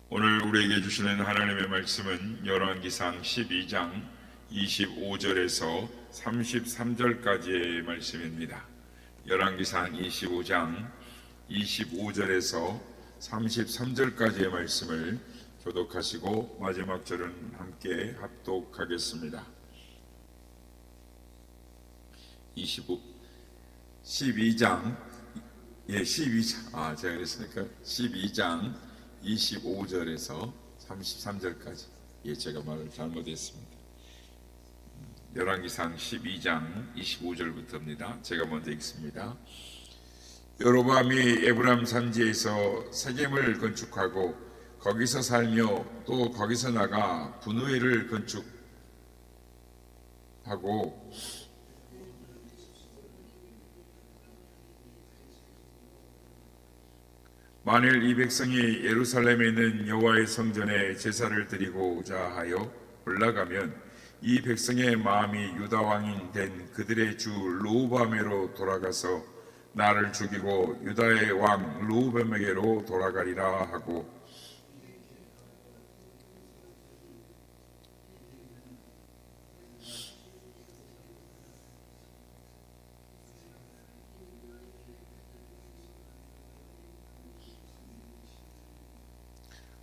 오늘 우리에게 주시는 하나님의 말씀은 열왕기상 12장 25절에서 33절까지의 말씀입니다. 열왕기상 25장 25절에서 33절까지의 말씀을 교독하시고 마지막 절은 함께 합독하겠습니다. 12장 제가 그랬으니까 12장 25절에서 33절까지. 제가 말을 잘못했습니다. 열왕기상 12장 25절부터입니다. 제가 먼저 읽습니다. 여로보암이 에브람 산지에서 세겜을 건축하고 거기서 살며 또 거기서 나가 분우엘을 건축하고 만일 이 백성이 예루살렘에 있는 여호와의 성전에 제사를 드리고자 하여 올라가면 이 백성의 마음이 유다 왕인 된 그들의 주 르호보암에로 돌아가서 나를 죽이고 유다의 왕 르호보암에게로 돌아가리라 하고,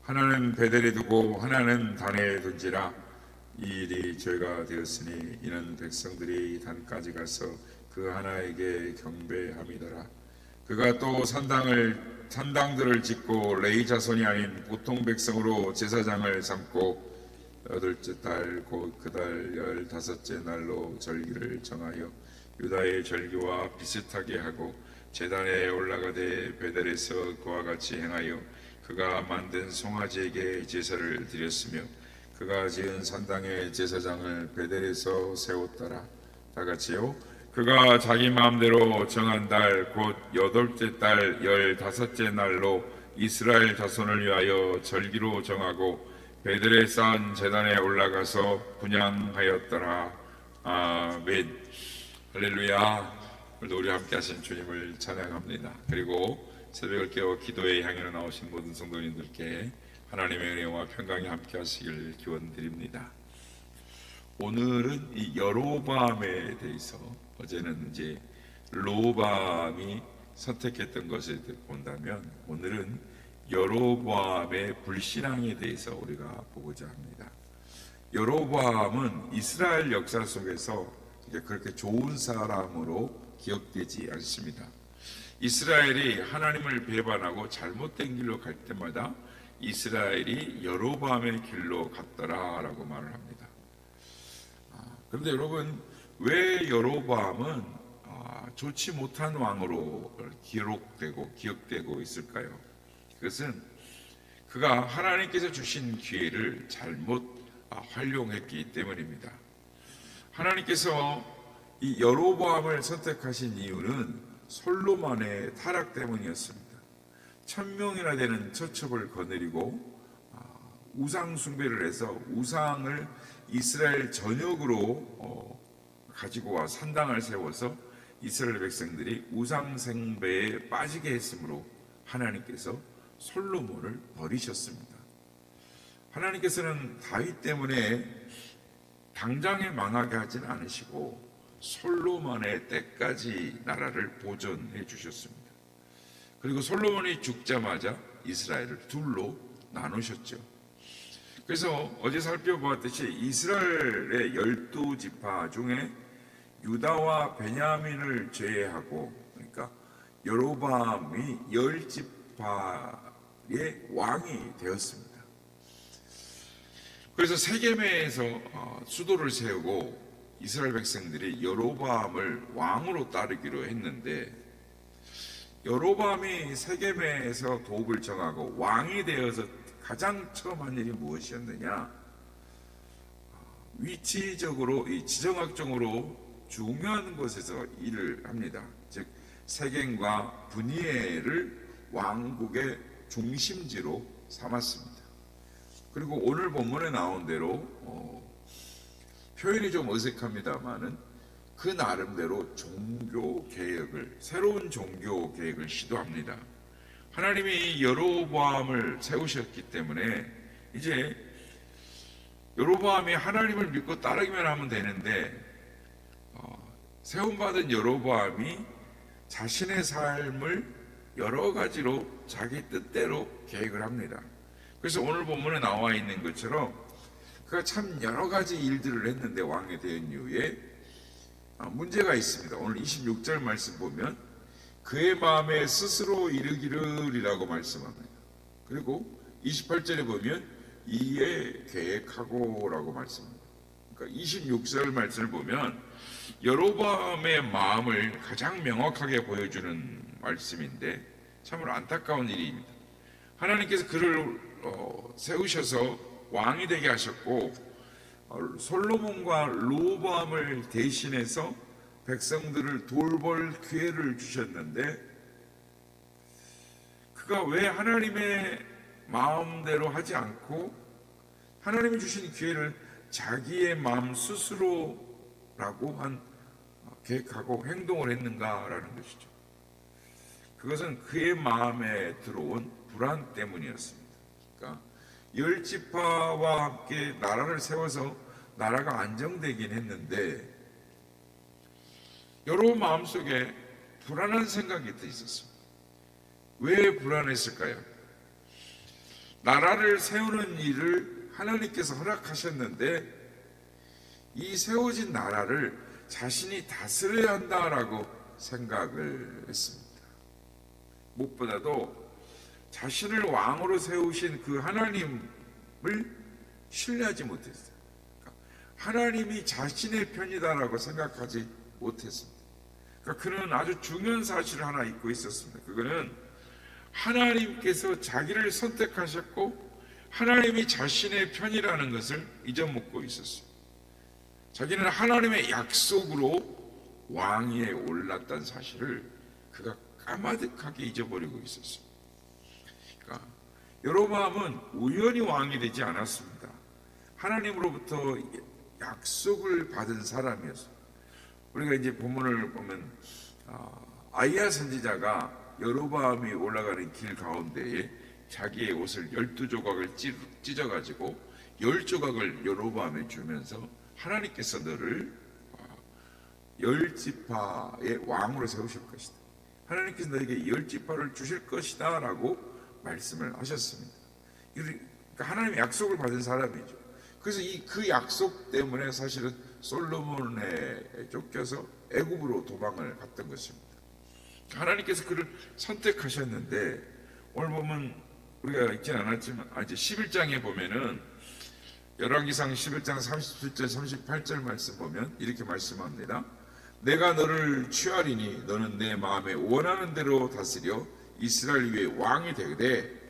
하나는 베델에 두고 하나는 단에 둔지라. 이 일이 죄가 되었으니 이는 백성들이 단까지 가서 그 하나에게 경배함이더라. 그가 또 산당들을 짓고 레위 자손이 아닌 보통 백성으로 제사장을 삼고 여덟째 달 곧 그 달 15째 날로 절기를 정하여 유다의 절기와 비슷하게 하고 제단에 올라가되 베델에서 그와 같이 행하여 그가 만든 송아지에게 제사를 드렸으며 그가 지은 산당의 제사장을 베델에서 세웠더라. 다 같이요. 그가 자기 마음대로 정한 달 곧 8째 달 15째 날로 이스라엘 자손을 위하여 절기로 정하고 베델에 쌓은 제단에 올라가서 분향하였더라. 아멘. 할렐루야. 오늘도 우리 함께 하신 주님을 찬양합니다. 그리고 새벽을 깨워 기도에 향해 나오신 모든 성도님들께 하나님의 은혜와 평강이 함께 하시길 기원드립니다. 오늘은 이 여로보암에 대해서, 어제는 이제 르호보암이 선택했던 것을 본다면 오늘은 여로보암의 불신앙에 대해서 우리가 보고자 합니다. 여로보암은 이스라엘 역사 속에서 그렇게 좋은 사람으로 기억되지 않습니다. 이스라엘이 하나님을 배반하고 잘못된 길로 갈 때마다 이스라엘이 여로보암의 길로 갔더라라고 말을 합니다. 그런데 여러분, 왜 여로보암은 좋지 못한 왕으로 기억되고 있을까요? 그것은 그가 하나님께서 주신 기회를 잘못 활용했기 때문입니다. 하나님께서 이 여로보암을 선택하신 이유는 솔로몬의 타락 때문이었습니다. 1000명이나 되는 처첩을 거느리고 우상 숭배를 해서 우상을 이스라엘 전역으로 가지고 와 산당을 세워서 이스라엘 백성들이 우상 숭배에 빠지게 했으므로 하나님께서 솔로몬을 버리셨습니다. 하나님께서는 다윗 때문에 당장에 망하게 하진 않으시고 솔로몬의 때까지 나라를 보존해 주셨습니다. 그리고 솔로몬이 죽자마자 이스라엘을 둘로 나누셨죠. 그래서 어제 살펴보았듯이 이스라엘의 12지파 중에 유다와 베냐민을 제외하고, 그러니까 여로보암이 10지파의 왕이 되었습니다. 그래서 세겜에서 수도를 세우고 이스라엘 백성들이 여로보암을 왕으로 따르기로 했는데, 여로보암이 세겜에서 도읍을 정하고 왕이 되어서 가장 처음 한 일이 무엇이었느냐? 위치적으로, 지정학적으로 중요한 곳에서 일을 합니다. 즉 세겜과 분이엘을 왕국의 중심지로 삼았습니다. 그리고 오늘 본문에 나온 대로 표현이 좀 어색합니다만은 그 나름대로 새로운 종교 개혁을 시도합니다. 하나님이 여로보암을 세우셨기 때문에 이제 여로보암이 하나님을 믿고 따르기만 하면 되는데, 세움받은 여로보암이 자신의 삶을 여러 가지로 자기 뜻대로 계획을 합니다. 그래서 오늘 본문에 나와 있는 것처럼 그가 참 여러 가지 일들을 했는데, 왕이 된 이후에 문제가 있습니다. 오늘 26절 말씀 보면 그의 마음에 스스로 이르기를이라고 말씀합니다. 그리고 28절에 보면 이에 계획하고라고 말씀합니다. 그러니까 26절 말씀을 보면 여로보암의 마음을 가장 명확하게 보여주는 말씀인데 참으로 안타까운 일입니다. 하나님께서 그를 세우셔서 왕이 되게 하셨고, 솔로몬과 르호보암을 대신해서 백성들을 돌볼 기회를 주셨는데, 그가 왜 하나님의 마음대로 하지 않고 하나님이 주신 기회를 자기의 마음 스스로라고 계획하고 행동을 했는가라는 것이죠. 그것은 그의 마음에 들어온 불안 때문이었습니다. 그러니까 열 지파와 함께 나라를 세워서 나라가 안정되긴 했는데 여러 마음속에 불안한 생각이 또 있었습니다. 왜 불안했을까요? 나라를 세우는 일을 하나님께서 허락하셨는데 이 세워진 나라를 자신이 다스려야 한다라고 생각을 했습니다. 무엇보다도 자신을 왕으로 세우신 그 하나님을 신뢰하지 못했어요. 하나님이 자신의 편이다라고 생각하지 못했습니다. 그러니까 그는 아주 중요한 사실을 하나 잊고 있었습니다. 그거는 하나님께서 자기를 선택하셨고 하나님이 자신의 편이라는 것을 잊어먹고 있었어요. 자기는 하나님의 약속으로 왕위에 올랐다는 사실을 그가 까마득하게 잊어버리고 있었어요. 그러니까 여로보암은 우연히 왕이 되지 않았습니다. 하나님으로부터 약속을 받은 사람이었어요. 우리가 이제 본문을 보면 아이야 선지자가 여로보암이 올라가는 길 가운데에 자기의 옷을 12조각을 찢어가지고 10조각을 여로보암에 주면서 하나님께서 너를 10지파의 왕으로 세우실 것이다. 하나님께서 너에게 10지파를 주실 것이다 라고 말씀을 하셨습니다. 그러니까 하나님의 약속을 받은 사람이죠. 그래서 그 약속 때문에 사실은 솔로몬에 쫓겨서 애굽으로 도망을 갔던 것입니다. 하나님께서 그를 선택하셨는데 오늘 보면 우리가 읽진 않았지만 이제 11장에 보면은 열왕기상 11장 37절 38절 말씀 보면 이렇게 말씀합니다. 내가 너를 취하리니 너는 내 마음에 원하는 대로 다스려 이스라엘 위에 왕이 되되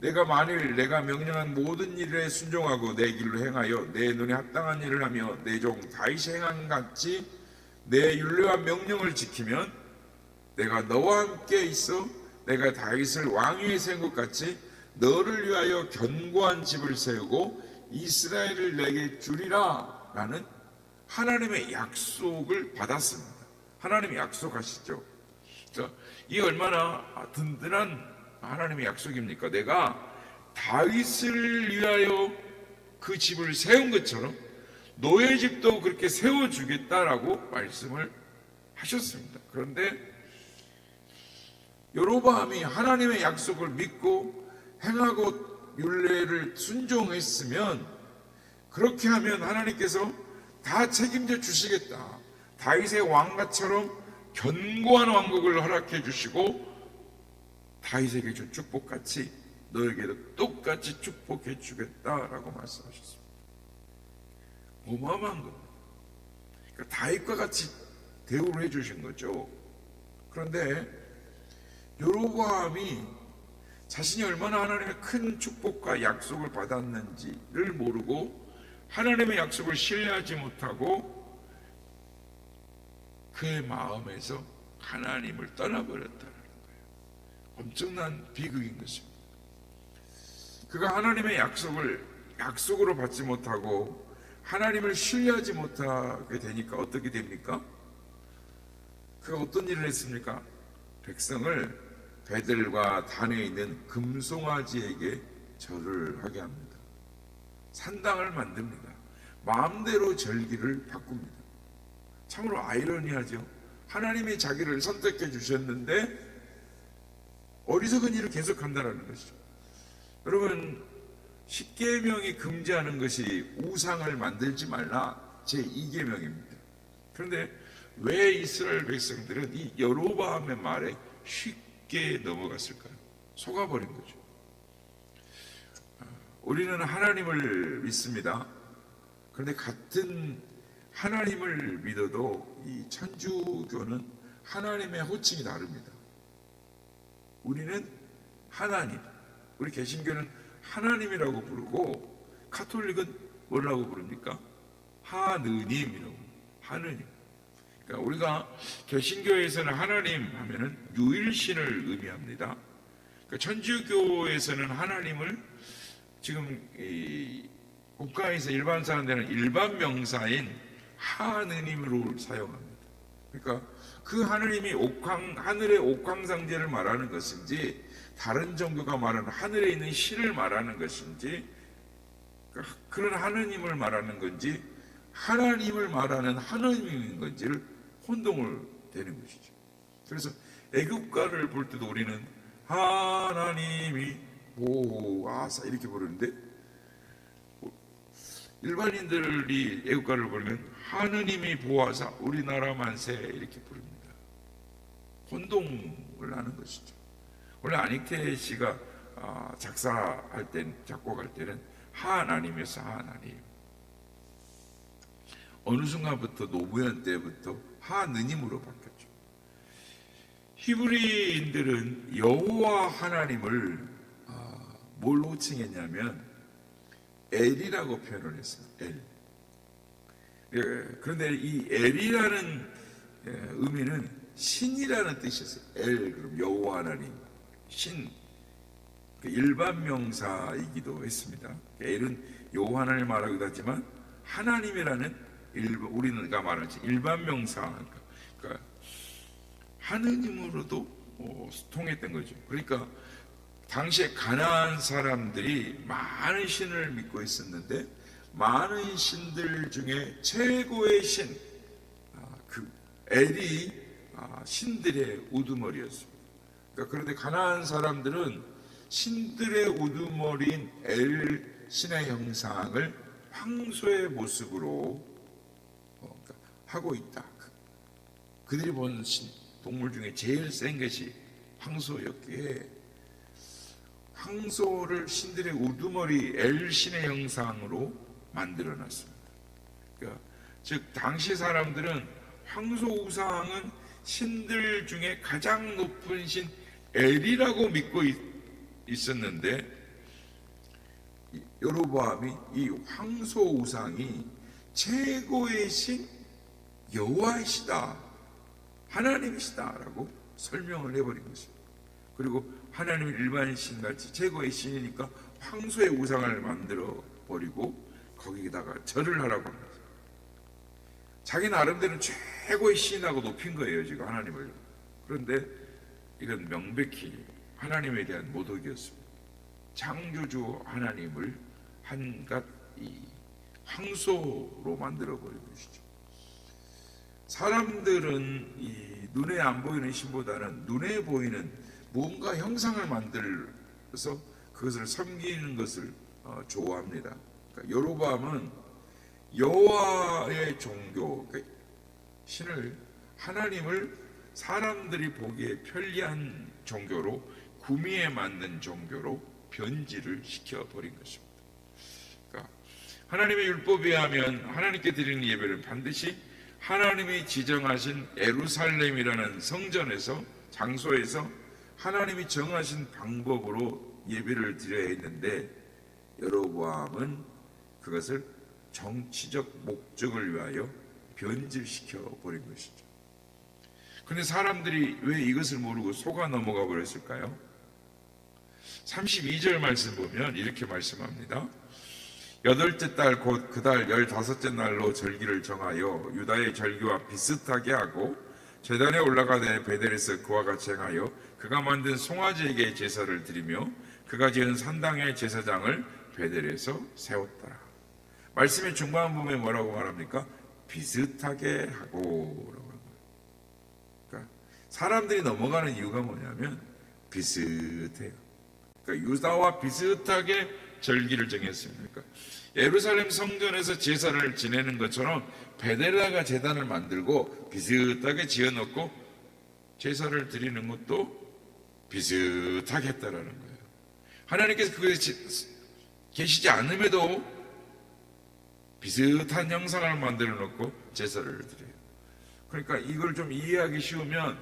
내가 만일 내가 명령한 모든 일에 순종하고 내 길로 행하여 내 눈에 합당한 일을 하며 내 종 다윗이 행한 같이 내 율례와 명령을 지키면 내가 너와 함께 있어 내가 다윗을 왕위에 세운 것 같이 너를 위하여 견고한 집을 세우고 이스라엘을 내게 주리라 라는 하나님의 약속을 받았습니다. 하나님이 약속하시죠. 이 얼마나 든든한 하나님의 약속입니까? 내가 다윗을 위하여 그 집을 세운 것처럼 너의 집도 그렇게 세워주겠다라고 말씀을 하셨습니다. 그런데 여로보암이 하나님의 약속을 믿고 행하고 율례를 순종했으면 그렇게 하면 하나님께서 다 책임져 주시겠다. 다윗의 왕가처럼 견고한 왕국을 허락해 주시고 다윗에게 준 축복같이 너에게도 똑같이 축복해 주겠다라고 말씀하셨습니다. 어마어마한 겁니다. 그러니까 다윗과 같이 대우를 해 주신 거죠. 그런데 여로보암이 자신이 얼마나 하나님의 큰 축복과 약속을 받았는지를 모르고 하나님의 약속을 신뢰하지 못하고 그의 마음에서 하나님을 떠나버렸다는 거예요. 엄청난 비극인 것입니다. 그가 하나님의 약속으로 받지 못하고 하나님을 신뢰하지 못하게 되니까 어떻게 됩니까? 그가 어떤 일을 했습니까? 백성을 베델과 단에 있는 금송아지에게 절을 하게 합니다. 산당을 만듭니다. 마음대로 절기를 바꿉니다. 참으로 아이러니하죠. 하나님이 자기를 선택해 주셨는데 어리석은 일을 계속한다는 것이죠. 여러분, 십계명이 금지하는 것이 우상을 만들지 말라 제2계명입니다. 그런데 왜 이스라엘 백성들은 이 여로보암의 말에 쉽게 넘어갔을까요? 속아버린 거죠. 우리는 하나님을 믿습니다. 그런데 같은 하나님을 믿어도 이 천주교는 하나님의 호칭이 다릅니다. 우리는 하나님, 우리 개신교는 하나님이라고 부르고 카톨릭은 뭐라고 부릅니까? 하느님이라고. 하느님. 그러니까 우리가 개신교에서는 하나님 하면은 유일신을 의미합니다. 그러니까 천주교에서는 하나님을 지금 이 국가에서 일반 사람들은 일반 명사인 하느님으로 사용합니다. 그러니까 그 하느님이 하늘의 옥황상제를 말하는 것인지 다른 종교가 말하는 하늘에 있는 신을 말하는 것인지 그런 하느님을 말하는 건지 하나님을 말하는 하느님인 건지를 혼동을 되는 것이죠. 그래서 애국가를 볼 때도 우리는 하나님이 보호하사 이렇게 부르는데 일반인들이 애국가를 부르면 하느님이 보호하사 우리나라 만세 이렇게 부릅니다. 혼동을 하는 것이죠. 원래 안익태 씨가 작사할 때, 작곡할 때는 하나님에서 하나님. 어느 순간부터 노무현 때부터 하느님으로 바뀌었죠. 히브리인들은 여호와 하나님을 뭘로 칭했냐면 엘이라고 표현을 했어요. 엘. 그런데 이 엘이라는 의미는 신이라는 뜻이었어요. 엘, 그럼 여호와 하나님, 신. 일반 명사이기도 했습니다. 엘은 여호와 하나님을 말하기도 하지만 하나님이라는 우리가 말하는 일반 명사, 그러니까 하느님으로도 통했던 거죠. 그러니까 당시에 가나안 사람들이 많은 신을 믿고 있었는데 많은 신들 중에 최고의 신, 그 엘이 신들의 우두머리였습니다. 그러니까 그런데 가나안 사람들은 신들의 우두머리인 엘 신의 형상을 황소의 모습으로 하고 있다. 그들이 본 동물 중에 제일 센 것이 황소였기에 황소를 신들의 우두머리 엘 신의 형상으로 만들어 놨습니다. 그러니까 즉 당시 사람들은 황소 우상은 신들 중에 가장 높은 신 엘이라고 믿고 있었는데 여로보암이 이 황소 우상이 최고의 신 여호와이시다, 하나님이시다라고 설명을 해버린 것입니다. 그리고 하나님은 일반 신같이 최고의 신이니까 황소의 우상을 만들어 버리고 거기다가 절을 하라고 합니다. 자기 나름대로 최고의 신하고 높인 거예요, 지금 하나님을. 그런데 이건 명백히 하나님에 대한 모독이었습니다. 창조주 하나님을 한갓 이 황소로 만들어 버린 것이죠. 사람들은 이 눈에 안 보이는 신보다는 눈에 보이는 무언가 형상을 만들어서 그것을 섬기는 것을 좋아합니다. 그러니까 여로보암은 여호와의 종교, 그러니까 신을, 하나님을 사람들이 보기에 편리한 종교로, 구미에 맞는 종교로 변질을 시켜버린 것입니다. 그러니까 하나님의 율법에 의하면 하나님께 드리는 예배를 반드시 하나님이 지정하신 예루살렘이라는 성전에서, 장소에서 하나님이 정하신 방법으로 예배를 드려야 했는데 여로보암은 그것을 정치적 목적을 위하여 변질시켜 버린 것이죠. 그런데 사람들이 왜 이것을 모르고 속아 넘어가 버렸을까요? 32절 말씀 보면 이렇게 말씀합니다. 8째 달 곧 그 달 15째 날로 절기를 정하여 유다의 절기와 비슷하게 하고 제단에 올라가되 베델에서 그와 같이 행하여 그가 만든 송아지에게 제사를 드리며 그가 지은 산당의 제사장을 베델에서 세웠더라. 말씀의 중간 부분에 뭐라고 말합니까? 비슷하게 하고. 그러니까 사람들이 넘어가는 이유가 뭐냐면 비슷해요. 그러니까 유다와 비슷하게 절기를 정했습니다. 그러니까 예루살렘 성전에서 제사를 지내는 것처럼 베델에다가 제단을 만들고 비슷하게 지어놓고 제사를 드리는 것도 비슷하게 했다라는 거예요. 하나님께서 그게 계시지 않음에도 비슷한 형상을 만들어 놓고 제사를 드려요. 그러니까 이걸 좀 이해하기 쉬우면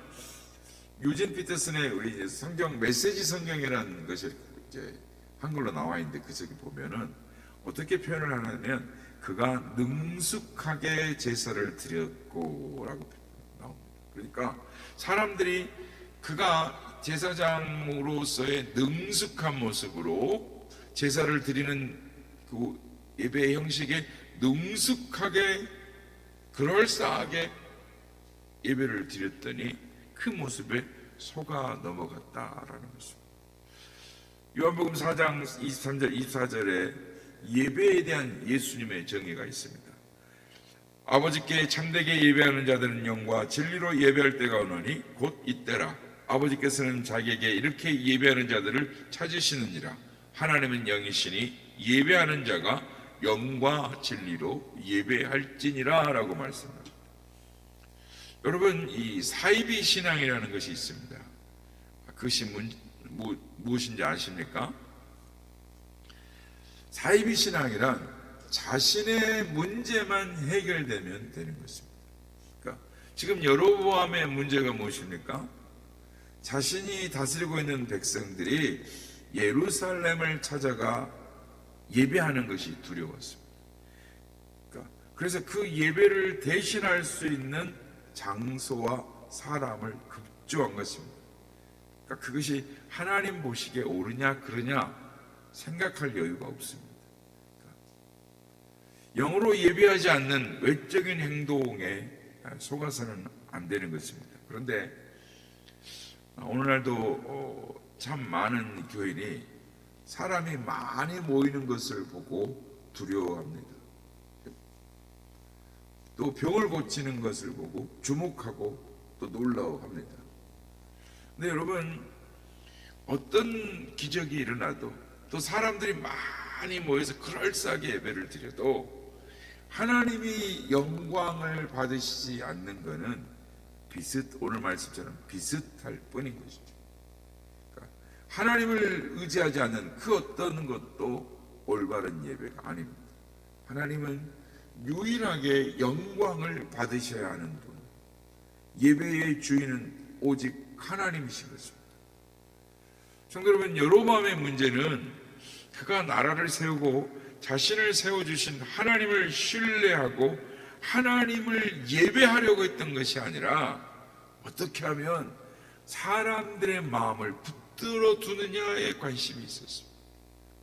유진 피터슨의 우리 성경 메시지 성경이라는 것이 이제 한글로 나와 있는데 그 저기 보면은 어떻게 표현을 하냐면 그가 능숙하게 제사를 드렸고라고 나옵니다. 그러니까 사람들이 그가 제사장으로서의 능숙한 모습으로 제사를 드리는 그 예배의 형식에 능숙하게 그럴싸하게 예배를 드렸더니 그 모습에 속아 넘어갔다라는 것입니다. 요한복음 4장 23절 24절에 예배에 대한 예수님의 정의가 있습니다. 아버지께 참되게 예배하는 자들은 영과 진리로 예배할 때가 오노니 곧 이때라. 아버지께서는 자기에게 이렇게 예배하는 자들을 찾으시느니라. 하나님은 영이시니 예배하는 자가 영과 진리로 예배할지니라 라고 말씀합니다. 여러분, 이 사이비 신앙이라는 것이 있습니다. 그것이 무엇인지 아십니까? 사이비 신앙이란 자신의 문제만 해결되면 되는 것입니다. 그러니까 지금 여로보암의 문제가 무엇입니까? 자신이 다스리고 있는 백성들이 예루살렘을 찾아가 예배하는 것이 두려웠습니다. 그래서 그 예배를 대신할 수 있는 장소와 사람을 급조한 것입니다. 그러니까 그것이 하나님 보시기에 옳으냐 그러냐 생각할 여유가 없습니다. 영으로 예배하지 않는 외적인 행동에 속아서는 안 되는 것입니다. 그런데 오늘날도 참 많은 교인이 사람이 많이 모이는 것을 보고 두려워합니다. 또 병을 고치는 것을 보고 주목하고 또 놀라워합니다. 근데 여러분, 어떤 기적이 일어나도 또 사람들이 많이 모여서 그럴싸하게 예배를 드려도 하나님이 영광을 받으시지 않는 것은 오늘 말씀처럼 비슷할 뿐인 것이죠. 그러니까 하나님을 의지하지 않는 그 어떤 것도 올바른 예배가 아닙니다. 하나님은 유일하게 영광을 받으셔야 하는 분, 예배의 주인은 오직 하나님이신 것입니다. 성도 여러분, 여로보암의 문제는 그가 나라를 세우고 자신을 세워주신 하나님을 신뢰하고 하나님을 예배하려고 했던 것이 아니라 어떻게 하면 사람들의 마음을 붙들어 두느냐에 관심이 있었습니다.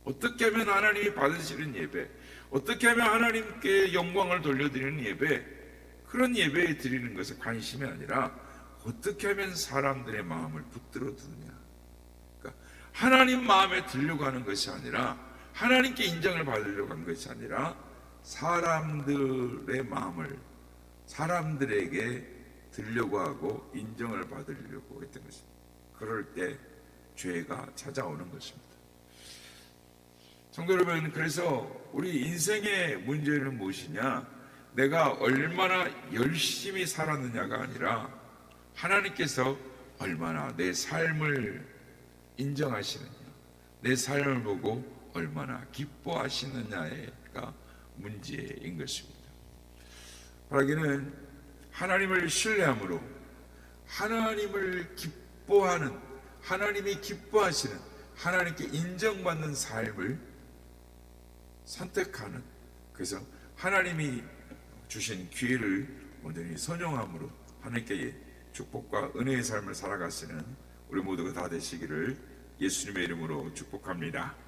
어떻게 하면 하나님이 받으시는 예배, 어떻게 하면 하나님께 영광을 돌려드리는 예배, 그런 예배에 드리는 것에 관심이 아니라 어떻게 하면 사람들의 마음을 붙들어 두느냐. 그러니까 하나님 마음에 들려고 하는 것이 아니라 하나님께 인정을 받으려고 하는 것이 아니라 사람들의 마음을 사람들에게 들려고 하고 인정을 받으려고 했던 것입니다. 그럴 때 죄가 찾아오는 것입니다. 성도 여러분, 그래서 우리 인생의 문제는 무엇이냐? 내가 얼마나 열심히 살았느냐가 아니라 하나님께서 얼마나 내 삶을 인정하시느냐, 내 삶을 보고 얼마나 기뻐하시느냐가 문제인 것입니다. 바라기는 하나님을 신뢰함으로 하나님을 기뻐하는, 하나님이 기뻐하시는, 하나님께 인정받는 삶을 선택하는, 그래서 하나님이 주신 기회를 온전히 선용함으로 하나님께 축복과 은혜의 삶을 살아가시는 우리 모두가 다 되시기를 예수님의 이름으로 축복합니다.